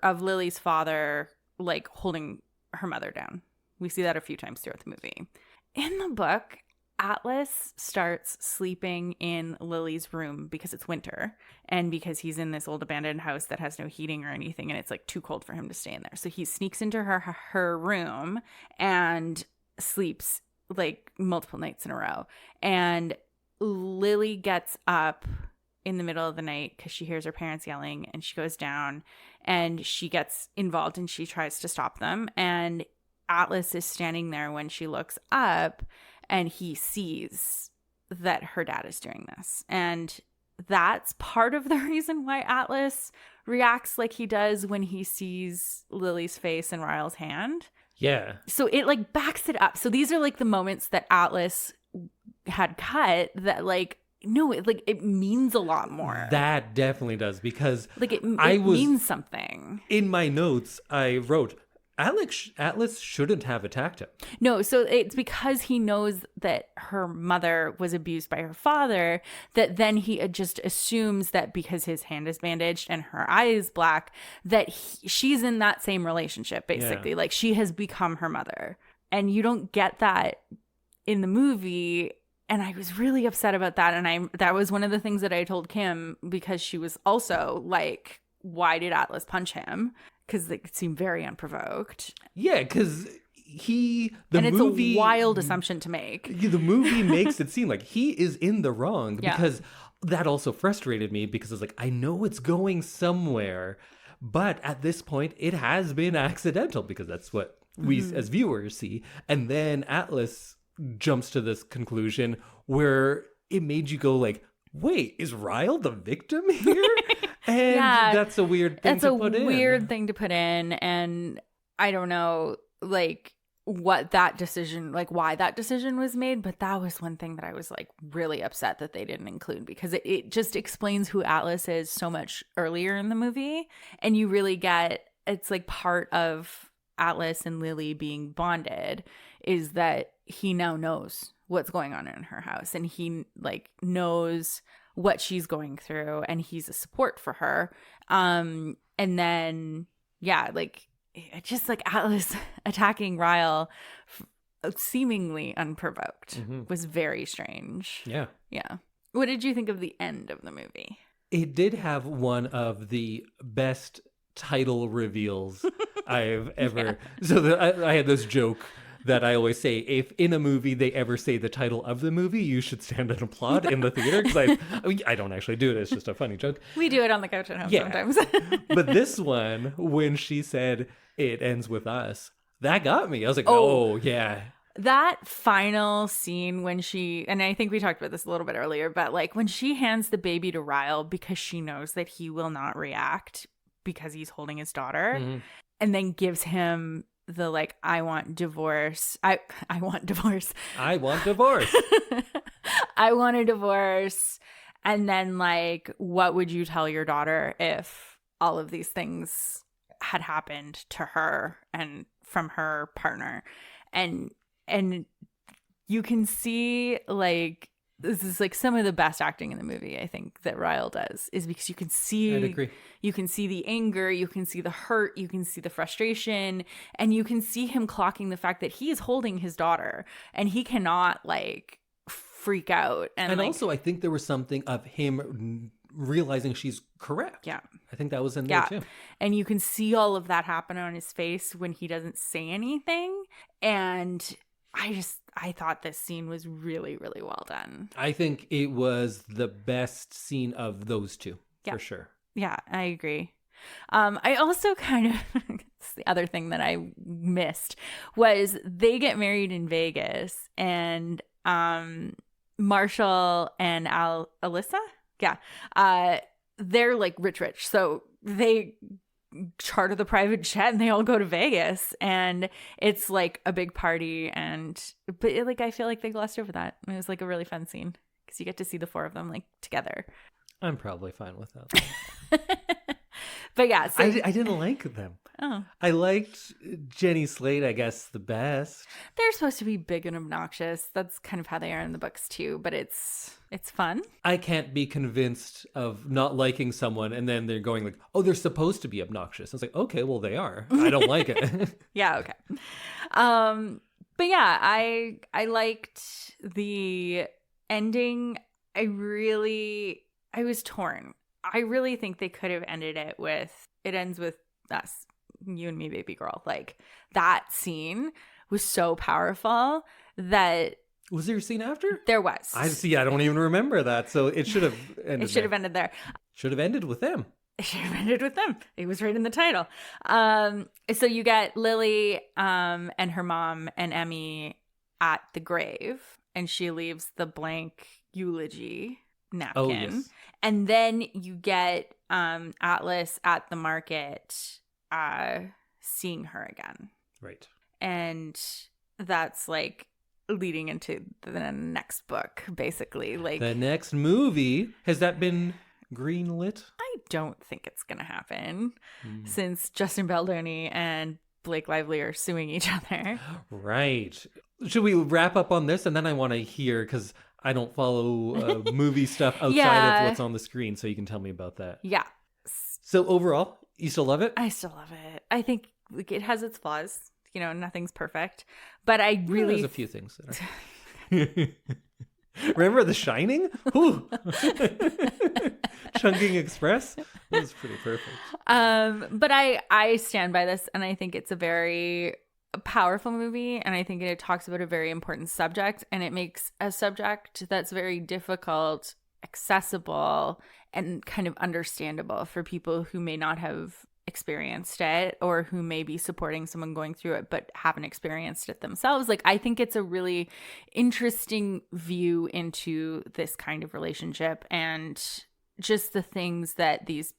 Lily's father like holding her mother down. We see that a few times throughout the movie. In the book, Atlas starts sleeping in Lily's room because it's winter and because he's in this old abandoned house that has no heating or anything, and it's like too cold for him to stay in there. So he sneaks into her room and sleeps like multiple nights in a row. And Lily gets up in the middle of the night because she hears her parents yelling, and she goes down and she gets involved and she tries to stop them. And Atlas is standing there when she looks up, and he sees that her dad is doing this. And that's part of the reason why Atlas reacts like he does when he sees Lily's face in Ryle's hand. Yeah. So it like backs it up. So these are like the moments that Atlas had cut that like, no, it means a lot more. That definitely does, because like it means something. In my notes, I wrote, Atlas shouldn't have attacked him. No, so it's because he knows that her mother was abused by her father that then he just assumes that because his hand is bandaged and her eye is black, that she's in that same relationship, basically. Yeah. Like she has become her mother. And you don't get that in the movie. And I was really upset about that. And that was one of the things that I told Kim, because she was also like, why did Atlas punch him? Because it seemed very unprovoked. Yeah, because and it's a wild assumption to make. The movie makes it seem like he is in the wrong, because that also frustrated me, because it's like, I know it's going somewhere, but at this point it has been accidental, because that's what we as viewers see. And then Atlas jumps to this conclusion where it made you go like, wait, is Ryle the victim here? And that's a weird thing to put in. That's a weird thing to put in. And I don't know, like, what that decision, like, why that decision was made. But that was one thing that I was, like, really upset that they didn't include, because it just explains who Atlas is so much earlier in the movie. And you really get, it's, like, part of Atlas and Lily being bonded is that he now knows what's going on in her house. And he, like, knows what she's going through, and he's a support for her. And then like just like Atlas attacking Ryle seemingly unprovoked was very strange. Yeah What did you think of the end of the movie? It did have one of the best title reveals I've ever so I had this joke that I always say, if in a movie they ever say the title of the movie, you should stand and applaud in the theater. Because I don't actually do it. It's just a funny joke. We do it on the couch at home sometimes. But this one, when she said, it ends with us, that got me. I was like, oh yeah. That final scene when she, and I think we talked about this a little bit earlier, but like when she hands the baby to Ryle because she knows that he will not react because he's holding his daughter, and then gives him the like, I want divorce. I want divorce. I want divorce. I want a divorce. And then like, what would you tell your daughter if all of these things had happened to her and from her partner? And you can see like, this is like some of the best acting in the movie, I think, that Ryle does, is because you can see, I'd agree. You can see the anger, you can see the hurt, you can see the frustration, and you can see him clocking the fact that he is holding his daughter and he cannot like freak out. And like, also, I think there was something of him realizing she's correct. Yeah. I think that was in there too. And you can see all of that happen on his face when he doesn't say anything. And I thought this scene was really, really well done. I think it was the best scene of those two, for sure. Yeah, I agree. I also kind of, the other thing that I missed was they get married in Vegas, and Marshall and Alyssa, they're like rich. So they charter the private jet and they all go to Vegas, and it's like a big party. But like, I feel like they glossed over that. It was like a really fun scene because you get to see the four of them like together. I'm probably fine with that. But yeah, so I didn't like them. Oh, I liked Jenny Slate, I guess, the best. They're supposed to be big and obnoxious. That's kind of how they are in the books too, but it's fun. I can't be convinced of not liking someone and then they're going like, oh, they're supposed to be obnoxious. I was like, okay, well, they are. I don't like it. Yeah, okay. But yeah, I liked the ending. I was torn. I really think they could have ended it with, it ends with us, you and me, baby girl. Like, that scene was so powerful that... Was there a scene after? There was. I don't even remember that. So it should have ended It should have ended there. Should have ended with them. It should have ended with them. It was right in the title. So you get Lily and her mom and Emmy at the grave, and she leaves the blank eulogy napkin. Oh, yes. And then you get Atlas at the market seeing her again. Right. And that's like leading into the next book, basically. Like, the next movie. Has that been greenlit? I don't think it's going to happen since Justin Baldoni and Blake Lively are suing each other. Right. Should we wrap up on this? And then I want to hear, because I don't follow movie stuff outside of what's on the screen, so you can tell me about that. Yeah. So overall, you still love it? I still love it. I think it has its flaws. You know, nothing's perfect. But I really... There's a few things that are... Remember The Shining? Ooh. Chungking Express? That was pretty perfect. But I stand by this, and I think it's a very powerful movie, and I think it talks about a very important subject, and it makes a subject that's very difficult accessible and kind of understandable for people who may not have experienced it or who may be supporting someone going through it but haven't experienced it themselves. Like, I think it's a really interesting view into this kind of relationship and just the things that these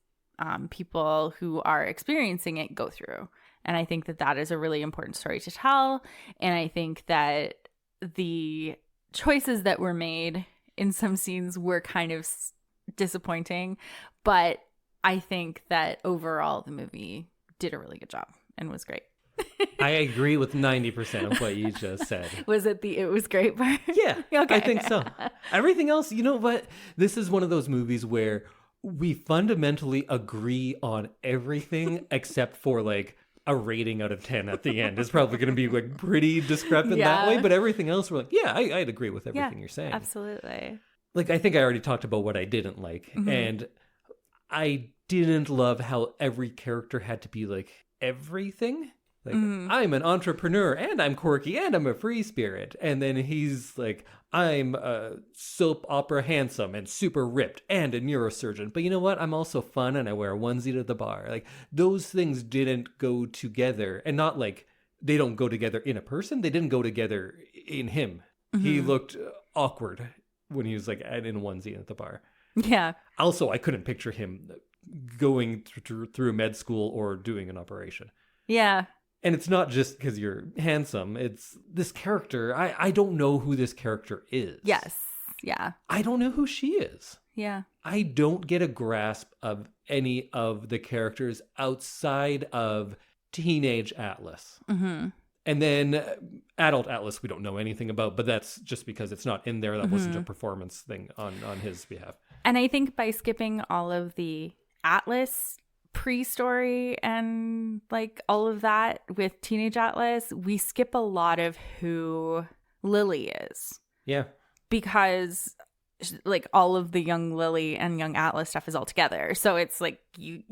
people who are experiencing it go through. And I think that that is a really important story to tell. And I think that the choices that were made in some scenes were kind of disappointing, but I think that overall the movie did a really good job and was great. I agree with 90% of what you just said. Was it the "it was great" part? Yeah, okay. I think so. Everything else, you know what? This is one of those movies where we fundamentally agree on everything except for like a rating out of 10 at the end. Is probably going to be like pretty discrepant that way, but everything else we're like, yeah, I'd agree with everything you're saying. Absolutely. Like, I think I already talked about what I didn't like, and I didn't love how every character had to be like everything. Like, I'm an entrepreneur and I'm quirky and I'm a free spirit. And then he's like, I'm a soap opera handsome and super ripped and a neurosurgeon. But you know what? I'm also fun and I wear a onesie to the bar. Like, those things didn't go together. And not like they don't go together in a person. They didn't go together in him. He looked awkward when he was like in a onesie at the bar. Yeah. Also, I couldn't picture him going through med school or doing an operation. Yeah. And it's not just because you're handsome. It's this character. I don't know who this character is. Yes. Yeah. I don't know who she is. Yeah. I don't get a grasp of any of the characters outside of teenage Atlas. And then adult Atlas, we don't know anything about, but that's just because it's not in there. That wasn't a performance thing on his behalf. And I think by skipping all of the Atlas pre-story and like all of that with teenage Atlas, we skip a lot of who Lily is. Yeah. Because like all of the young Lily and young Atlas stuff is all together. So it's like you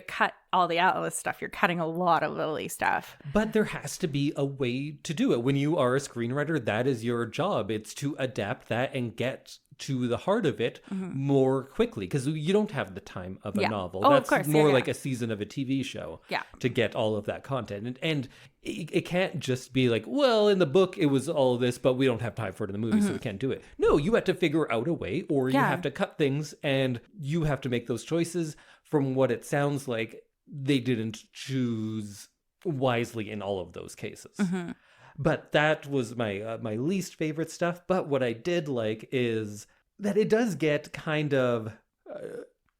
cut all the Atlas stuff, you're cutting a lot of Lily stuff. But there has to be a way to do it. When you are a screenwriter, that is your job. It's to adapt that and get to the heart of it more quickly, because you don't have the time of a novel. Oh, that's of course. more like a season of a TV show Yeah. to get all of that content. And it can't just be like, well, in the book it was all of this, but we don't have time for it in the movie, so we can't do it. No, you have to figure out a way, or you have to cut things, and you have to make those choices. From what it sounds like, they didn't choose wisely in all of those cases. But that was my my least favorite stuff. But what I did like is that it does get kind of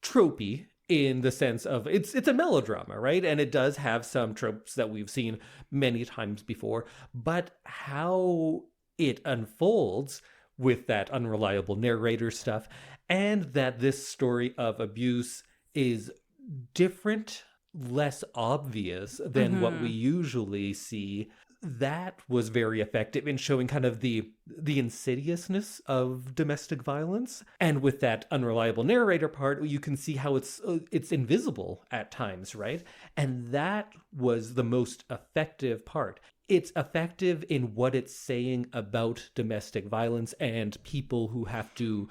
tropey in the sense of it's a melodrama, right? And it does have some tropes that we've seen many times before. But how it unfolds with that unreliable narrator stuff, and that this story of abuse is different, less obvious than what we usually see. that was very effective in showing kind of the insidiousness of domestic violence. And with that unreliable narrator part, you can see how it's invisible at times, right? And that was the most effective part. It's effective in what it's saying about domestic violence and people who have to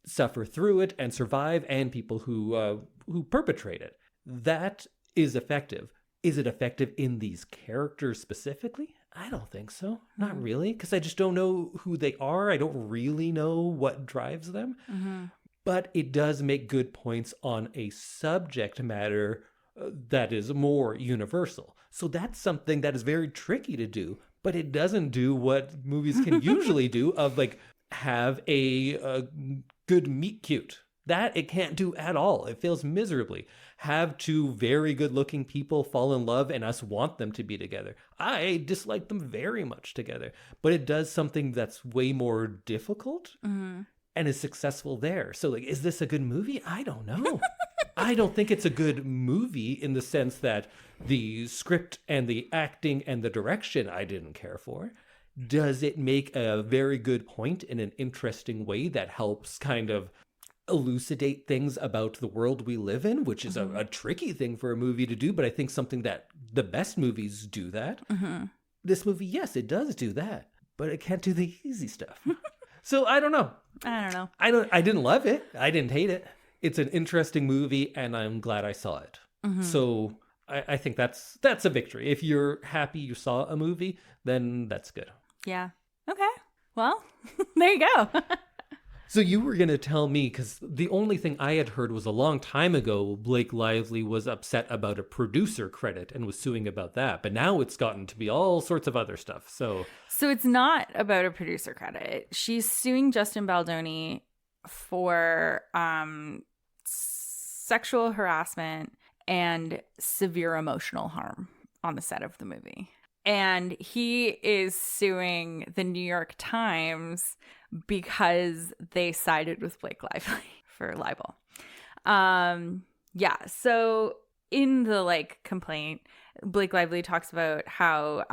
suffer through it and survive, and people who perpetrate it. That is effective. Is it effective in these characters specifically? I don't think so. Not really, because I just don't know who they are. I don't really know what drives them. Mm-hmm. But it does make good points on a subject matter that is more universal. So that's something that is very tricky to do, but it doesn't do what movies can usually do of like have a good meet cute. That it can't do at all. It fails miserably. Have two very good looking people fall in love and us want them to be together. I dislike them very much together, but it does something that's way more difficult and is successful there. So like, is this a good movie? I don't know. I don't think it's a good movie in the sense that the script and the acting and the direction I didn't care for. Does it make a very good point in an interesting way that helps kind of elucidate things about the world we live in, which is a tricky thing for a movie to do, but I think something that the best movies do that. This movie, yes, it does do that, but it can't do the easy stuff. So I don't know. I didn't love it. I didn't hate it. It's an interesting movie, and I'm glad I saw it. So I think that's a victory. If you're happy you saw a movie, then that's good. Yeah. Okay. Well, there you go. So you were going to tell me, because the only thing I had heard was a long time ago, Blake Lively was upset about a producer credit and was suing about that. But now it's gotten to be all sorts of other stuff. So it's not about a producer credit. She's suing Justin Baldoni for sexual harassment and severe emotional harm on the set of the movie. And he is suing the New York Times because they sided with Blake Lively for libel. So in the complaint, Blake Lively talks about how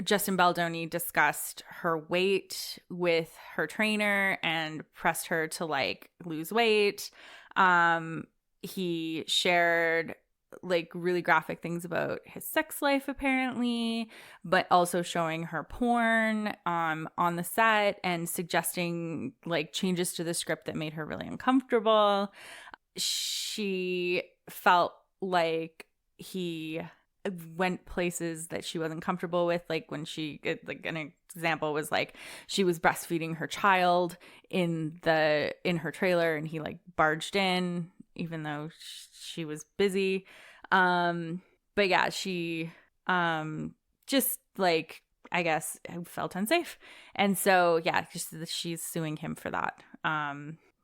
Justin Baldoni discussed her weight with her trainer and pressed her to lose weight. He shared really graphic things about his sex life apparently, but also showing her porn on the set and suggesting changes to the script that made her really uncomfortable. She felt like he went places that she wasn't comfortable with, when she an example was she was breastfeeding her child in her trailer and he barged in even though she was busy. But yeah, she just I guess felt unsafe. And so yeah, she's suing him for that.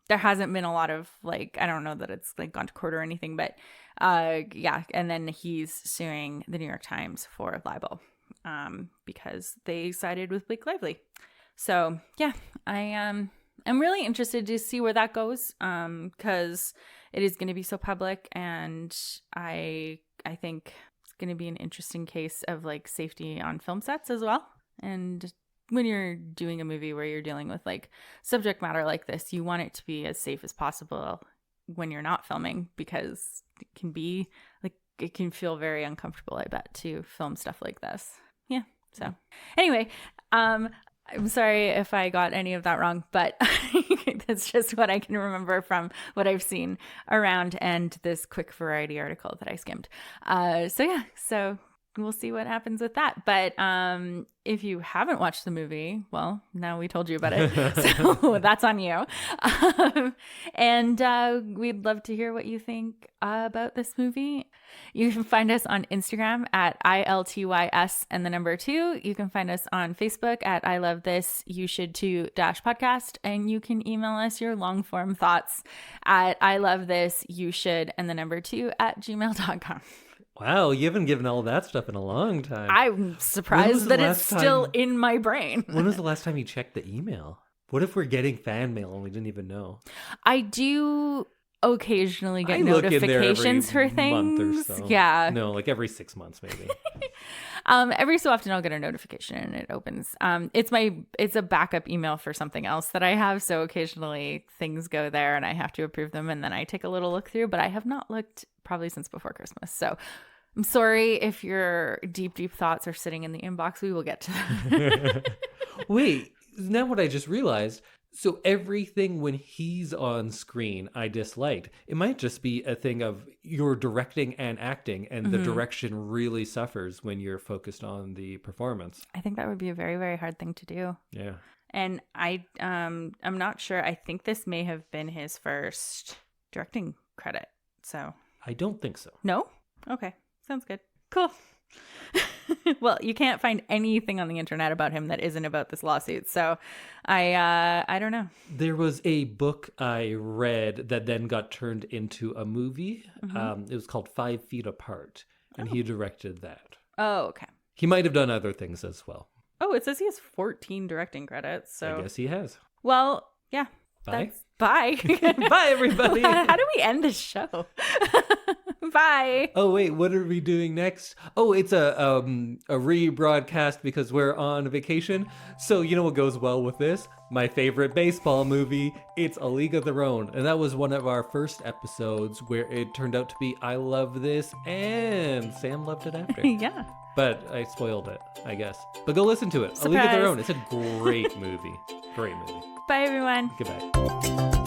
There hasn't been a lot of I don't know that it's gone to court or anything, but yeah, and then he's suing the New York Times for libel because they sided with Blake Lively. So yeah, I'm really interested to see where that goes because it is going to be so public, and I think it's going to be an interesting case of safety on film sets as well. And when you're doing a movie where you're dealing with subject matter like this, you want it to be as safe as possible when you're not filming, because it can be it can feel very uncomfortable, I bet, to film stuff like this. Yeah. So anyway, I'm sorry if I got any of that wrong, but that's just what I can remember from what I've seen around and this quick variety article that I skimmed. So we'll see what happens with that. But if you haven't watched the movie, well, now we told you about it. So that's on you. And we'd love to hear what you think about this movie. You can find us on Instagram at ILTYS and the number 2. You can find us on Facebook at I Love This, You Should Too -podcast. And you can email us your long form thoughts at I Love This, You Should, and the number 2 @gmail.com. Wow, you haven't given all that stuff in a long time. I'm surprised that it's still in my brain. When was the last time you checked the email? What if we're getting fan mail and we didn't even know? I do occasionally get notifications for things. Month or so. Yeah. No, every 6 months maybe. Every so often I'll get a notification and it opens. It's a backup email for something else that I have. So occasionally things go there and I have to approve them. And then I take a little look through, but I have not looked probably since before Christmas. So I'm sorry if your deep, deep thoughts are sitting in the inbox. We will get to them. Wait, now what I just realized. So everything when he's on screen I disliked. It might just be a thing of you're directing and acting, and the direction really suffers when you're focused on the performance. I think that would be a very, very hard thing to do. Yeah. And I'm not sure. I think this may have been his first directing credit. So I don't think so. No? Okay. Sounds good. Cool. Well, you can't find anything on the internet about him that isn't about this lawsuit. So I don't know. There was a book I read that then got turned into a movie. It was called 5 Feet Apart, and he directed that. Oh, okay. He might have done other things as well. Oh, it says he has 14 directing credits. So I guess he has. Well, yeah. Bye. Bye. Bye, everybody. How do we end this show? Bye. Oh, wait, what are we doing next? Oh, it's a rebroadcast because we're on vacation. So you know what goes well with this? My favorite baseball movie, it's A League of Their Own. And that was one of our first episodes where it turned out to be I love this, and Sam loved it after. Yeah. But I spoiled it, I guess. But go listen to it. Surprise. A League of Their Own. It's a great movie. Great movie. Bye, everyone. Goodbye.